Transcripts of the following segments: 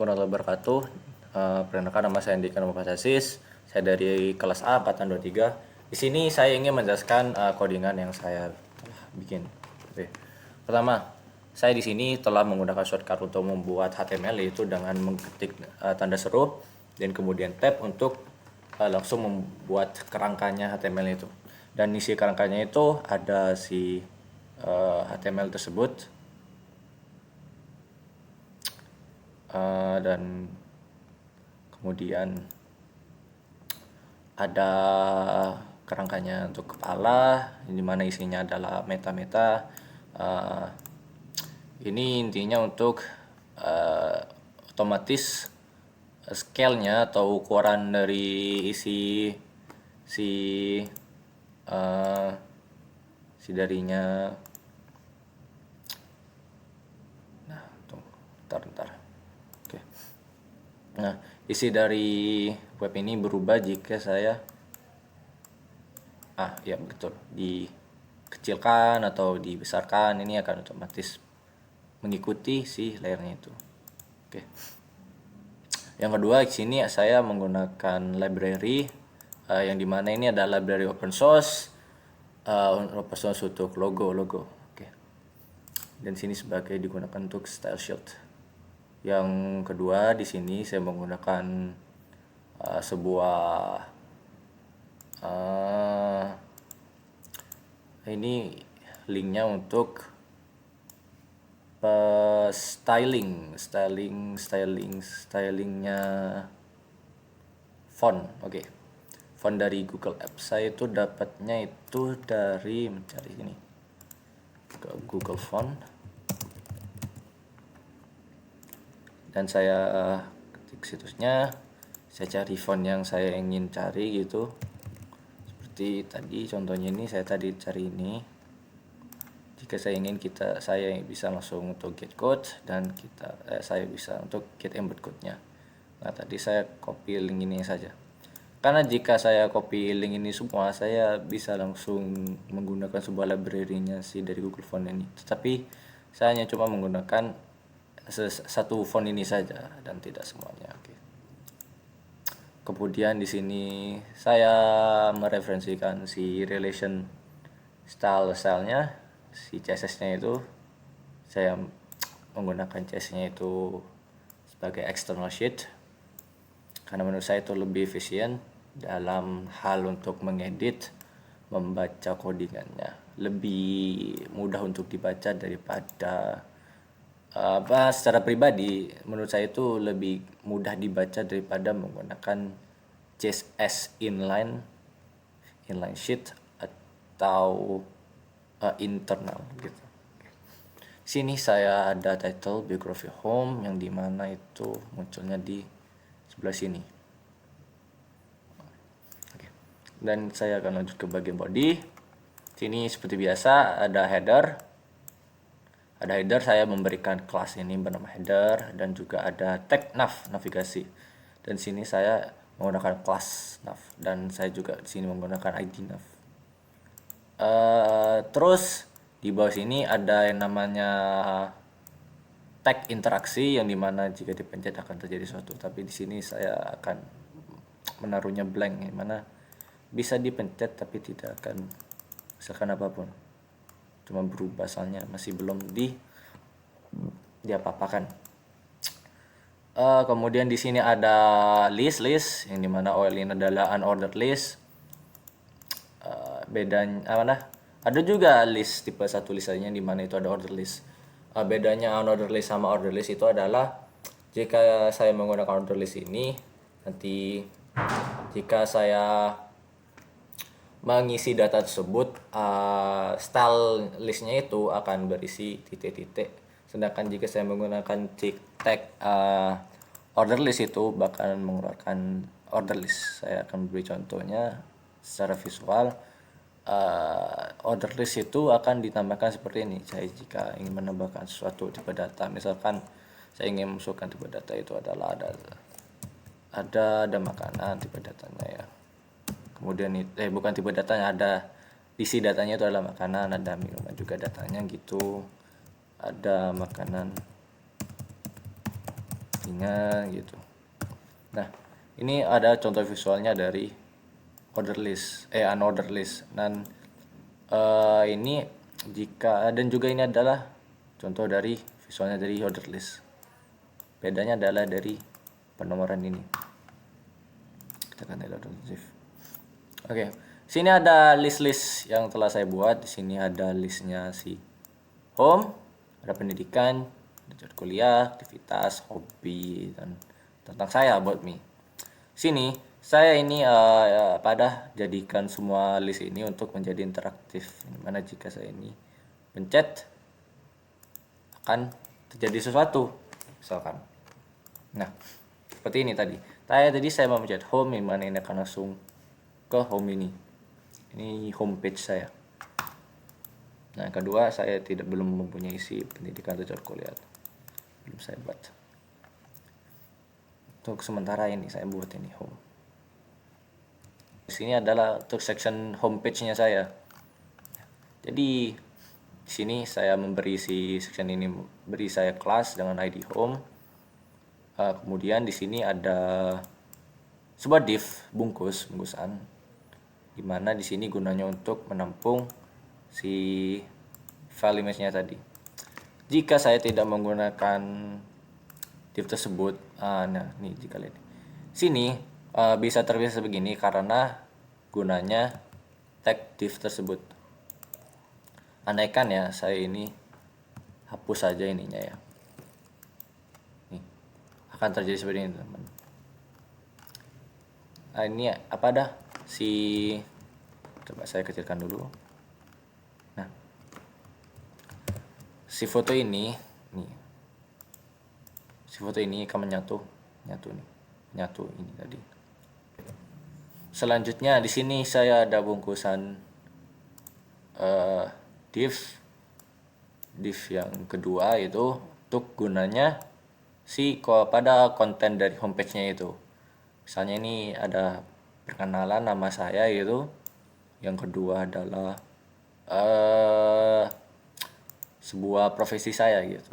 Assalamualaikum warahmatullahi wabarakatuh. Perkenalkan, nama saya Andika Novasasis. Saya dari kelas A angkatan 23. Di sini saya ingin menjelaskan codingan yang saya telah bikin. Oke. Pertama, saya di sini telah menggunakan shortcut untuk membuat HTML, yaitu dengan mengetik tanda seru dan kemudian tab untuk langsung membuat kerangkanya HTML itu. Dan isi kerangkanya itu ada si HTML tersebut. Dan kemudian ada kerangkanya untuk kepala, di mana isinya adalah meta-meta. Ini intinya untuk otomatis scale-nya atau ukuran dari isi darinya. Nah, bentar. Oke. Nah, isi dari web ini berubah jika saya ya betul, dikecilkan atau dibesarkan. Ini akan otomatis mengikuti si layernya itu. Oke. Yang kedua, di sini saya menggunakan library yang dimana ini adalah library open source untuk logo. Oke. Dan sini sebagai digunakan untuk style sheet. Yang kedua, di sini saya menggunakan sebuah ini linknya untuk stylingnya font. Oke. Font dari Google Apps. Saya itu dapatnya itu dari mencari ini ke Google Font, dan saya ketik situsnya, saya cari font yang saya ingin cari gitu. Seperti tadi contohnya ini, saya tadi cari ini. Jika saya ingin saya bisa langsung untuk get code, dan saya bisa untuk get embed code-nya. Nah, tadi saya copy link ini saja. Karena jika saya copy link ini semua, saya bisa langsung menggunakan sebuah library-nya dari Google Font ini. Tetapi saya hanya cuma menggunakan satu font ini saja dan tidak semuanya. Oke. Kemudian di sini saya mereferensikan si relation style-nya, si CSS-nya itu. Saya menggunakan CSS-nya itu sebagai external sheet karena menurut saya itu lebih efisien dalam hal untuk mengedit, membaca codingannya. Lebih mudah untuk dibaca daripada secara pribadi menurut saya itu lebih mudah dibaca daripada menggunakan CSS inline sheet atau internal gitu. Sini saya ada title biography home, yang dimana itu munculnya di sebelah sini. Oke. Dan saya akan lanjut ke bagian body. Sini seperti biasa ada header. Saya memberikan kelas ini bernama header, dan juga ada tag navigasi. Dan sini saya menggunakan kelas nav, dan saya juga di sini menggunakan ID nav. Terus di bawah sini ada yang namanya tag interaksi, yang dimana jika dipencet akan terjadi sesuatu. Tapi di sini saya akan menaruhnya blank, yang mana bisa dipencet tapi tidak akan misalkan apapun, cuma berubah soalnya masih belum diapa-apakan. Kemudian di sini ada list, yang dimana OL ini adalah unordered list. Bedanya ada juga list tipe 1 listnya, dimana itu ada order list. Bedanya unordered list sama ordered list itu adalah jika saya menggunakan order list ini, nanti jika saya mengisi data tersebut, style listnya itu akan berisi titik-titik. Sedangkan jika saya menggunakan tag order list, itu bakal mengeluarkan order list. Saya akan beri contohnya secara visual. Order list itu akan ditambahkan seperti ini. Saya jika ingin menambahkan sesuatu tipe data, misalkan saya ingin masukkan tipe data itu adalah ada makanan tipe datanya ya. Kemudian bukan tipe datanya, ada isi datanya itu adalah makanan, ada minuman juga datanya gitu. Ada makanan settingan gitu. Nah, ini ada contoh visualnya dari order list, unorder list. Dan ini dan juga ini adalah contoh dari visualnya dari order list. Bedanya adalah dari penomoran ini. Kita akan lihat shift. Oke, sini ada list-list yang telah saya buat. Di sini ada listnya si home, ada pendidikan, ada kuliah, aktivitas, hobi, dan tentang saya about me. Sini saya ini pada jadikan semua list ini untuk menjadi interaktif. Dimana jika saya ini pencet akan terjadi sesuatu, misalkan. Nah, seperti ini tadi. Tadi saya mau mencet home, dimana ini akan langsung ke home ini. Ini homepage saya. Nah, yang kedua saya belum mempunyai isi pendidikan atau kuliah. Belum saya buat. Untuk sementara ini saya buat ini home. Di sini adalah untuk section homepage-nya saya. Jadi di sini saya memberi si section ini, beri saya kelas dengan ID home. Kemudian di sini ada sebuah div bungkusan, dimana di sini gunanya untuk menampung si file image-nya tadi. Jika saya tidak menggunakan div tersebut, nah nih jika lihat sini bisa terbiasa begini karena gunanya tag div tersebut. Andaikan ya saya ini hapus saja ininya ya, nih akan terjadi seperti ini teman-teman. Ini apa dah coba saya kecilkan dulu. Nah, si foto ini akan menyatu ini tadi. Selanjutnya di sini saya ada bungkusan div yang kedua itu untuk gunanya pada konten dari homepage-nya itu. Misalnya ini ada perkenalan nama saya gitu. Yang kedua adalah sebuah profesi saya gitu.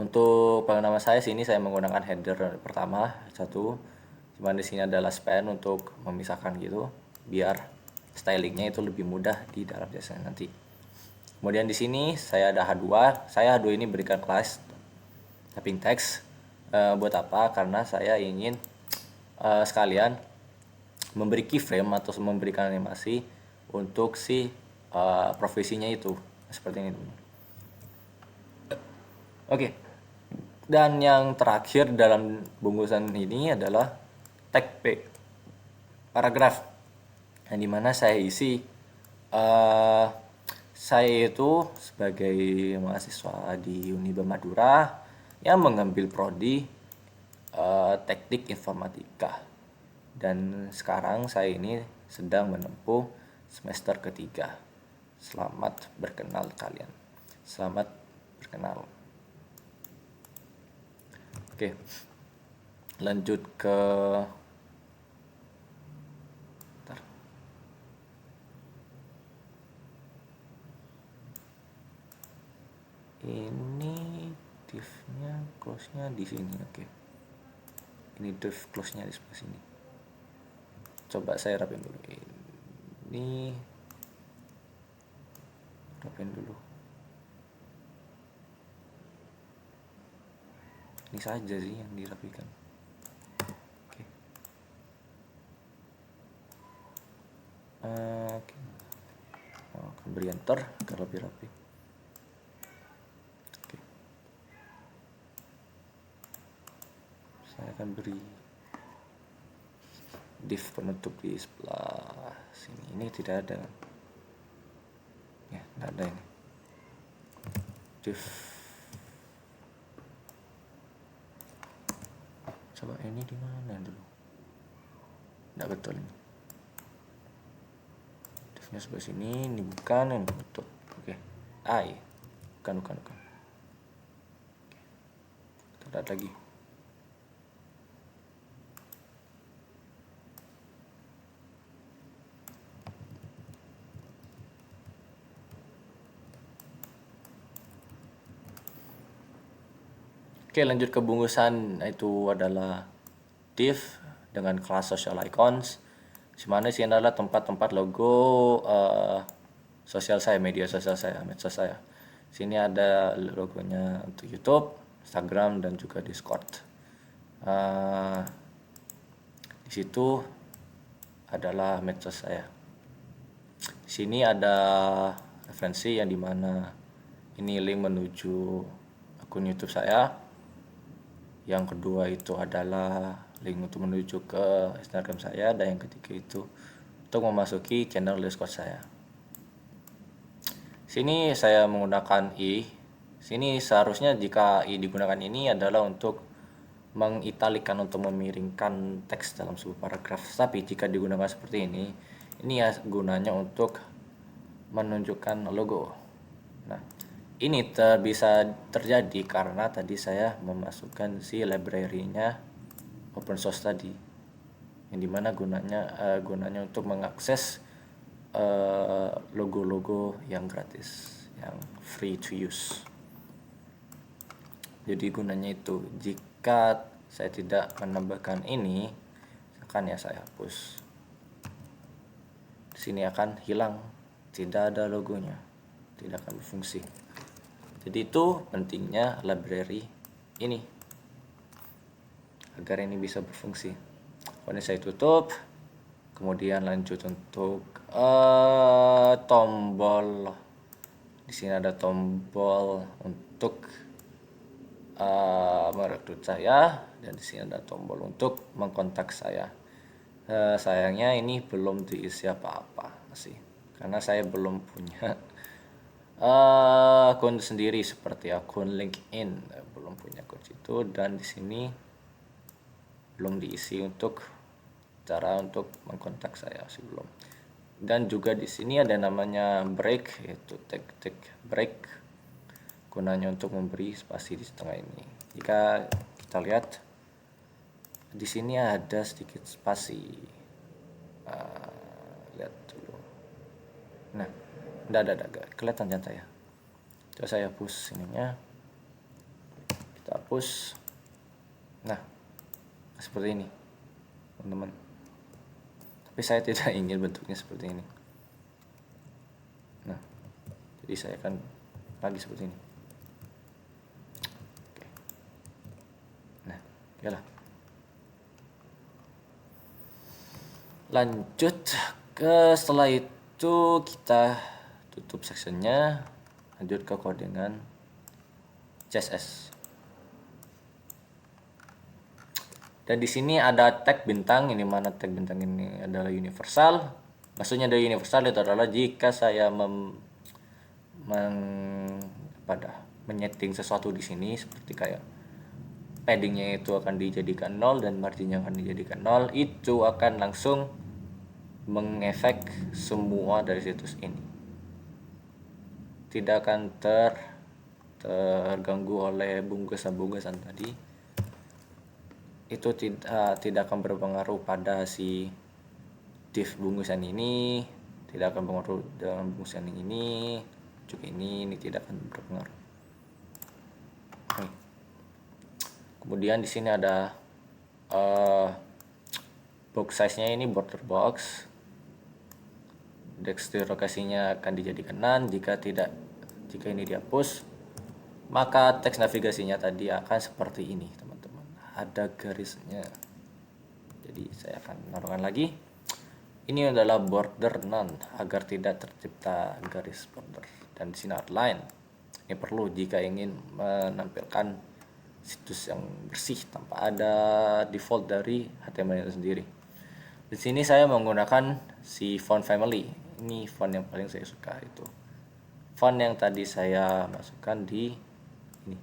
Untuk nama saya sini saya menggunakan header pertama satu, dimana di sini adalah span untuk memisahkan gitu, biar stylingnya itu lebih mudah di dalam jasa nanti. Kemudian di sini saya ada H2. H2 ini berikan kelas typing text. Buat apa? Karena saya ingin sekalian memberi keyframe atau memberikan animasi untuk si profesinya itu seperti ini. Oke. Dan yang terakhir dalam bungkusan ini adalah tag paragraf, yang dimana saya isi saya itu sebagai mahasiswa di Uniba Madura yang mengambil prodi teknik informatika, dan sekarang saya ini sedang menempuh semester ketiga. Selamat berkenal kalian. Selamat berkenal. Oke, lanjut ke ini div-nya close-nya di sini. Oke, ini div close-nya di sebelah sini. Coba saya rapin dulu. Ini rapin dulu. Ini saja sih yang dirapikan. Oke. Oke. Akan beri enter agar lebih rapi. Oke. Saya akan beri div penutup di sebelah sini. Ini tidak ada. Ya, tidak ada ini. Div. Coba ini di mana dulu? Tidak betul ini. Divnya sebelah sini, ini bukan, ini betul. Oke. Iya. Bukan. Oke. Kita lihat lagi. Oke, Oke, lanjut ke bungkusan. Itu adalah div dengan kelas social icons. Dimana sih adalah tempat-tempat logo sosial saya, media sosial saya, medsos saya. Sini ada logonya untuk YouTube, Instagram, dan juga Discord. Eh, di situ adalah medsos saya. Di sini ada referensi yang dimana ini link menuju akun YouTube saya. Yang kedua itu adalah link untuk menuju ke Instagram saya, dan yang ketiga itu untuk memasuki channel Discord saya. Sini saya menggunakan i. Sini seharusnya jika i digunakan ini adalah untuk mengitalikan, untuk memiringkan teks dalam sebuah paragraf. Tapi jika digunakan seperti ini ya gunanya untuk menunjukkan logo. Nah, ini bisa terjadi karena tadi saya memasukkan si library-nya open source tadi, yang dimana gunanya untuk mengakses logo-logo yang gratis, yang free to use. Jadi gunanya itu, jika saya tidak menambahkan ini, akan ya saya hapus. Di sini akan hilang, tidak ada logonya, tidak akan berfungsi. Jadi itu pentingnya library ini agar ini bisa berfungsi. Kemudian saya tutup. Kemudian lanjut untuk tombol. Di sini ada tombol untuk merekrut saya, dan di sini ada tombol untuk mengkontak saya. Sayangnya ini belum diisi apa-apa masih, karena saya belum punya akun sendiri seperti akun LinkedIn, belum punya akun situ, dan di sini belum diisi untuk cara untuk mengkontak saya, masih belum. Dan juga di sini ada namanya break, yaitu tag break, gunanya untuk memberi spasi di tengah ini. Jika kita lihat di sini ada sedikit spasi, lihat dulu. Nah, enggak kelihatan nyata ya. Coba saya hapus ininya, kita hapus. Nah, seperti ini teman-teman, tapi saya tidak ingin bentuknya seperti ini. Nah, jadi saya akan lagi seperti ini. Oke. Nah, yalah. Lanjut ke setelah itu kita tutup sectionnya, lanjut ke codingan CSS. Dan di sini ada tag bintang, ini mana tag bintang ini adalah universal. Maksudnya dari universal itu adalah jika saya menyeting sesuatu di sini, seperti kayak paddingnya itu akan dijadikan 0 dan marginnya akan dijadikan 0, itu akan langsung mengefek semua dari situs ini. Tidak akan terganggu oleh bungkusan tadi. Itu tidak akan berpengaruh pada si div bungkusan ini, tidak akan berpengaruh dengan bungkusan ini, juga ini tidak akan berpengaruh. Kemudian di sini ada box size-nya, ini border box. Text lokasinya akan dijadikan none. Jika ini dihapus, maka teks navigasinya tadi akan seperti ini teman-teman, ada garisnya. Jadi saya akan naruhkan lagi, ini adalah border none agar tidak tercipta garis border. Dan di sini outline, ini perlu jika ingin menampilkan situs yang bersih tanpa ada default dari HTML itu sendiri. Di sini saya menggunakan si font family. Ini font yang paling saya suka, itu font yang tadi saya masukkan di ini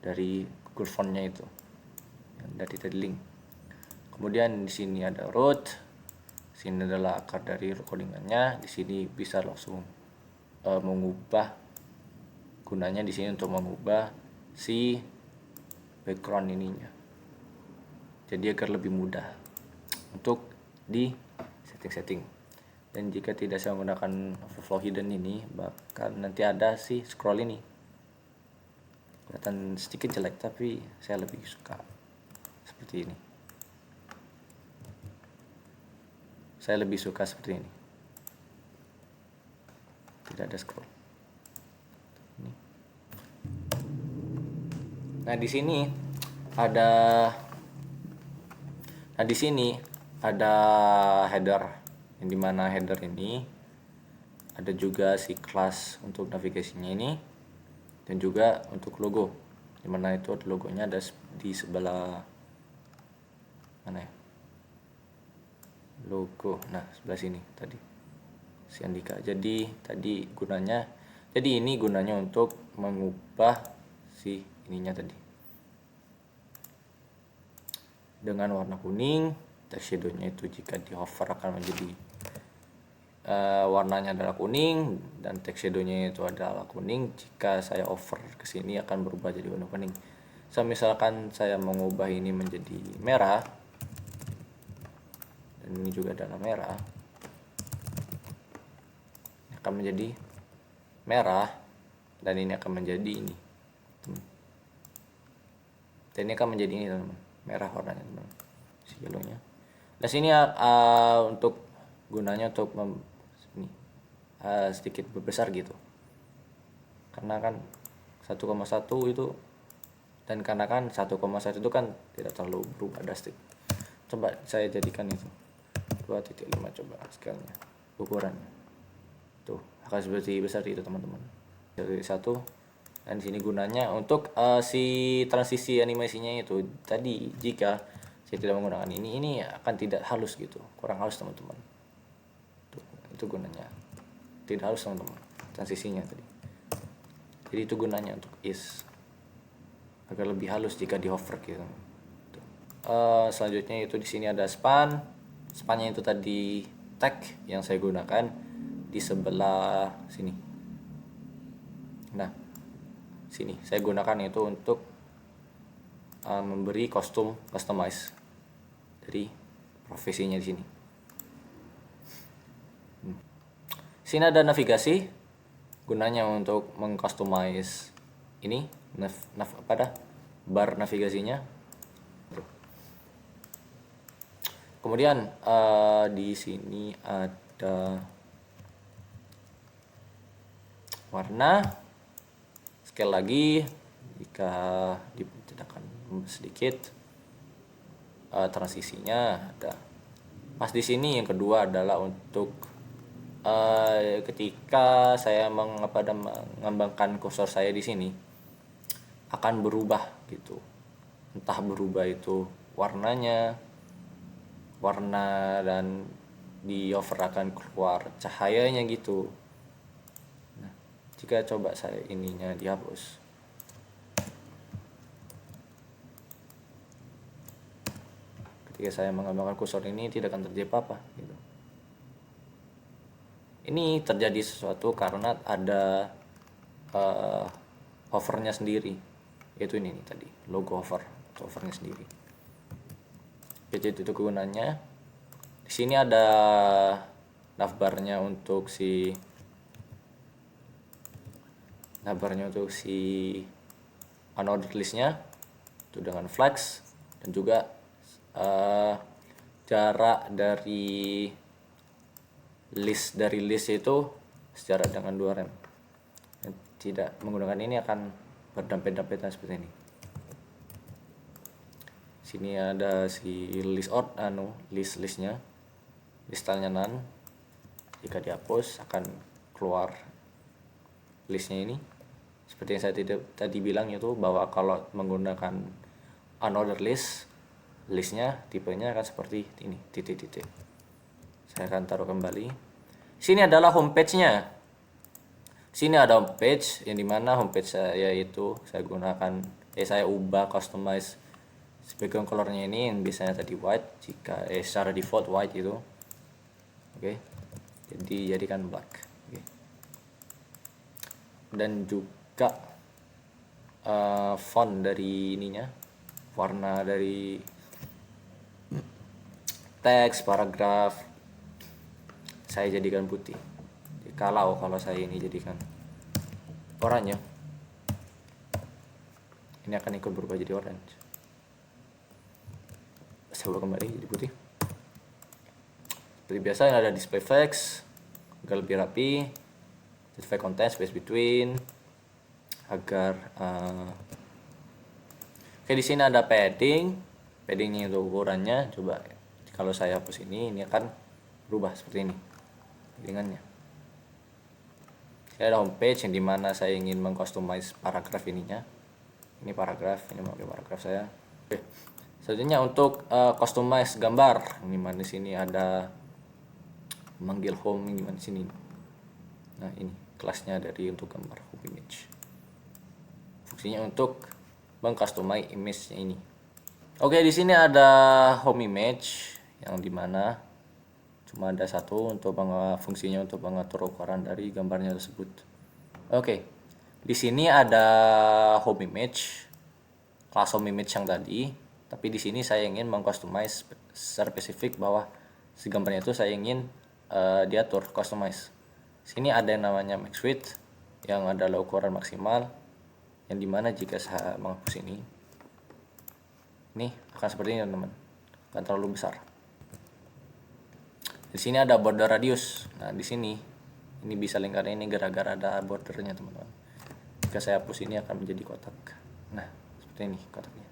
dari Google Fontnya itu, yang dari tadi link. Kemudian di sini ada root, sini adalah akar dari recordingannya. Di sini bisa langsung mengubah, gunanya di sini untuk mengubah si background ininya, jadi agar lebih mudah untuk di setting. Dan jika tidak saya menggunakan overflow hidden ini, bahkan nanti ada si scroll ini. kelihatan sedikit jelek, tapi saya lebih suka seperti ini. Saya lebih suka seperti ini, tidak ada scroll. Ini. Nah di sini ada, header, yang dimana header ini ada juga si kelas untuk navigasinya ini, dan juga untuk logo, dimana itu ada logonya ada di sebelah mana ya, logo, nah sebelah sini tadi si Andika. Jadi ini gunanya untuk mengubah si ininya tadi dengan warna kuning. Text shadow-nya itu jika di hover akan menjadi warnanya adalah kuning, dan text shadow-nya itu adalah kuning. Jika saya over ke sini akan berubah jadi warna kuning. Misalkan saya mengubah ini menjadi merah, dan ini juga adalah merah, ini akan menjadi merah, dan ini akan menjadi ini, dan ini akan menjadi ini teman-teman, merah warnanya teman-teman, si yellow-nya. Nah sini untuk gunanya untuk sedikit berbesar gitu, karena kan 1,1 itu, dan karena kan 1,1 itu kan tidak terlalu berubah drastik. Coba saya jadikan itu 2.5, coba scale-nya, ukurannya tuh akan seperti besar itu teman-teman, dari 1. Dan sini gunanya untuk si transisi animasinya itu tadi, jika saya tidak menggunakan ini akan tidak halus gitu, kurang halus teman-teman. Itu gunanya tidak halus teman-teman, transisinya tadi. Jadi itu gunanya untuk ease, agar lebih halus jika di hover gitu. Selanjutnya itu di sini ada spannya itu tadi tag yang saya gunakan di sebelah sini. Nah sini saya gunakan itu untuk memberi customize dari profesinya di sini. Sini ada navigasi, gunanya untuk mengcustomize ini bar navigasinya. Kemudian di sini ada warna. Sekali lagi, jika ditekan sedikit transisinya ada. Pas di sini yang kedua adalah untuk ketika saya mengembangkan kursor saya di sini akan berubah gitu, entah berubah itu warna dan di over akan keluar cahayanya gitu. Nah, jika coba saya ininya dihapus, ketika saya mengembangkan kursor ini tidak akan terjadi apa-apa gitu. Ini terjadi sesuatu karena ada hovernya sendiri, yaitu ini nih tadi, logo hovernya sendiri. Jadi itu gunanya. Di sini ada navbarnya untuk si unordered listnya itu dengan flex, dan juga jarak dari list itu sejarak dengan 2 rem. Tidak menggunakan ini akan berdempet-dempetan seperti ini. Sini ada si listnya, listanya none. Jika dihapus akan keluar listnya ini. Seperti yang saya tadi bilang itu, bahwa kalau menggunakan unordered listnya tipenya akan seperti ini, titik-titik. Saya akan taruh kembali. Sini adalah homepage-nya. Sini ada homepage, yang dimana homepage saya itu saya gunakan, saya ubah customize background colornya ini, yang biasanya tadi white, jika secara default white itu, oke, jadi jadikan black. Okay. Dan juga font dari ininya, warna dari teks paragraf saya jadikan putih. Kalau saya ini jadikan oranye, ini akan ikut berubah jadi orange. Saya ubah kembali jadi putih. Seperti biasa, ada display flex agar lebih rapi, justify content, space between, agar oke, di sini ada paddingnya untuk ukurannya. Coba kalau saya hapus ini akan berubah seperti ini paddingannya. Saya ada homepage yang dimana saya ingin mengcustomize paragraf ininya. Ini paragraf, ini mau paragraf saya. Oke. Selanjutnya untuk customize gambar, ini mana di sini ada manggil home, ini mana di sini. Nah, ini kelasnya dari untuk gambar home image. Fungsinya untuk mengcustomize image-nya ini. Oke, di sini ada home image yang dimana cuma ada satu untuk fungsinya untuk mengatur ukuran dari gambarnya tersebut. Oke, di sini ada home image, kelas home image yang tadi, tapi di sini saya ingin mengcustomize secara spesifik bahwa si gambarnya itu saya ingin diatur customize. Sini ada yang namanya max width yang adalah ukuran maksimal, yang dimana jika saya menghapus ini akan seperti ini teman-teman, akan terlalu besar. Di sini ada border radius. Nah, di sini ini bisa lingkaran ini gara-gara ada bordernya teman-teman. Jika saya hapus ini akan menjadi kotak. Nah, seperti ini kotaknya.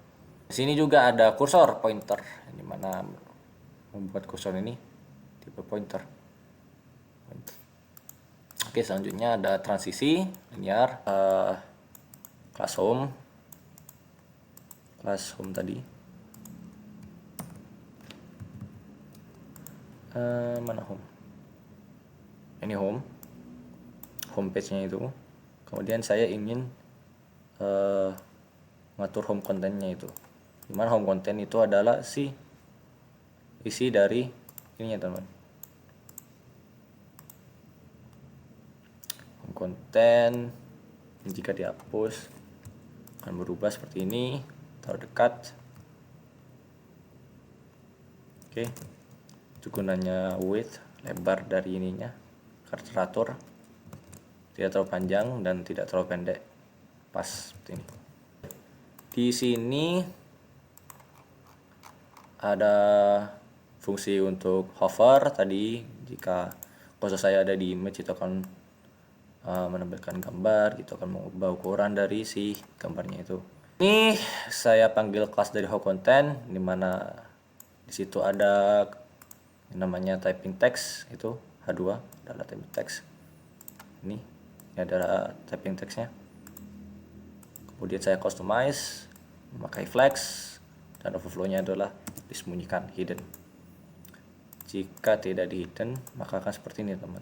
Di sini juga ada kursor pointer, yang dimana membuat kursor ini tipe pointer. Oke, selanjutnya ada transisi linear, class home tadi. Mana home? Ini homepage-nya itu. Kemudian saya ingin mengatur home content-nya itu. Dimana home content itu adalah isi dari ininya teman. Home content jika dihapus akan berubah seperti ini, taruh dekat. Oke. Itu gunanya width, lebar dari ininya teratur, tidak terlalu panjang dan tidak terlalu pendek, pas seperti ini. Di sini ada fungsi untuk hover tadi. Jika cursor saya ada di image, itu akan menampilkan gambar, gitu, akan mengubah ukuran dari si gambarnya itu. Ini saya panggil kelas dari home content, dimana di situ ada namanya typing text, itu H2 adalah typing text. Ini adalah typing textnya. Kemudian saya customize memakai flex, dan overflow-nya adalah disembunyikan, hidden. Jika tidak di hidden, maka akan seperti ini teman.